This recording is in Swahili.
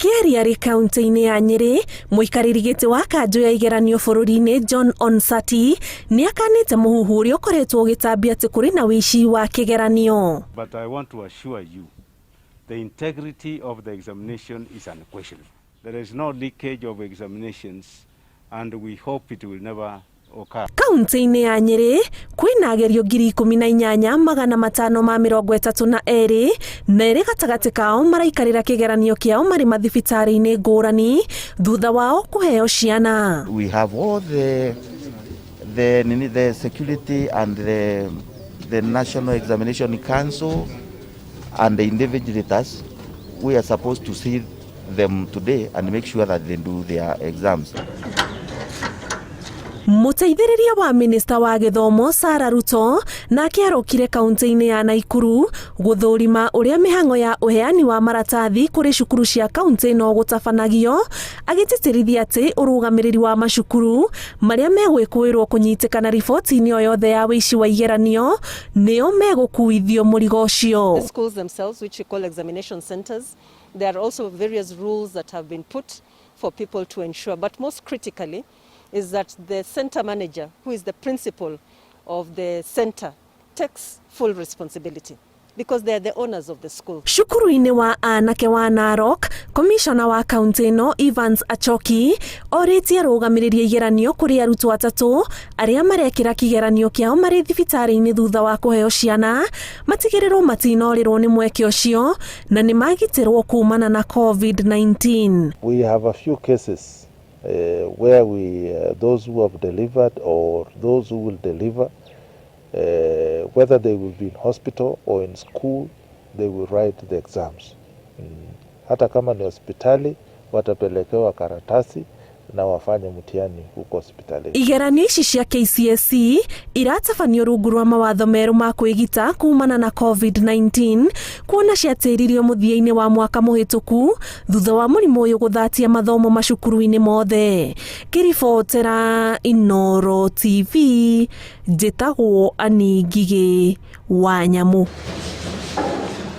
Akĩaria arĩ kaunti-inĩ ya Nyeri, mũikarĩri gĩtĩ wa kanjũ ya igeranio bũrũri-inĩ John Onsati nĩ akanĩte mũhuhu ũrĩa ũkoretwo ũgĩtambia atĩ kũrĩ na wĩici wa kĩgeranio. But I want to assure you, the integrity of the examination is unquestionable. There is no leakage of examinations and we hope it will never occur. Kaunti-inĩ ya Nyeri kwĩna agerio 18,532 na erĩ gatagatĩ kao maraikarĩra kĩgeranio kĩao marĩ mathibitarĩ-inĩ ngũrani thutha wao kũheo ciana. We have all the security and the National Examination Council and the invigilators. We are supposed to see them today and make sure that they do their exams. Mũteithĩrĩria wa minista wa gĩthomo Ruto na akĩarũkire kaunti-inĩ ya Naikuru gũthũrima ũrĩa mĩhang'o ya ũheani wa maratathi kũrĩ cukuru cia kaunti ĩno gũtabanagio, agĩtĩtĩrithia atĩ ũrũgamĩrĩri wa macukuru marĩa megwĩkũĩrwo kũnyitĩkana riboti-inĩ o yothe ya wĩici wa igeranio nĩo megũkuithio mũrigo ũcio. The schools themselves, which we call examination centers, there are also various rules that have been put for people to ensure, but most critically is that the center manager, who is the principal of the center, takes full responsibility because they are the owners of the school. Shukuru-inĩ wa anake wa Narok, komishona wa kaunti ĩno Evans Achoki orĩtie rũgamĩrĩria igeranio kũrĩ arutwo atatũ arĩa marekĩra kĩgeranio kĩao marĩ thibitarĩ-inĩ thutha wa kũheo ciana matigĩrĩrwo matinorĩrwo nĩ mweke ũcio na nĩ magitĩrwo kumana na COVID-19. We have a few cases where those who have delivered or those who will deliver, whether they will be in hospital or in school, they will write the exams. Hata kama ni hospitali watapelekewa karatasi na wafanye mtihani huko hospitali. Igeranio ici cia KCSE iratabanio rungu rwa mawatho merũ ma kwĩgita kumana na COVID-19 kuona ciatĩririo mũthia-inĩ wa mwaka mũhĩtũku thutha wa mũrimũ ũyũ gũthatia mathomo macukuru-inĩ mothe. Kĩribotera Inooro TV, njĩtagwo Ani Ngigĩ wa Nyamũ.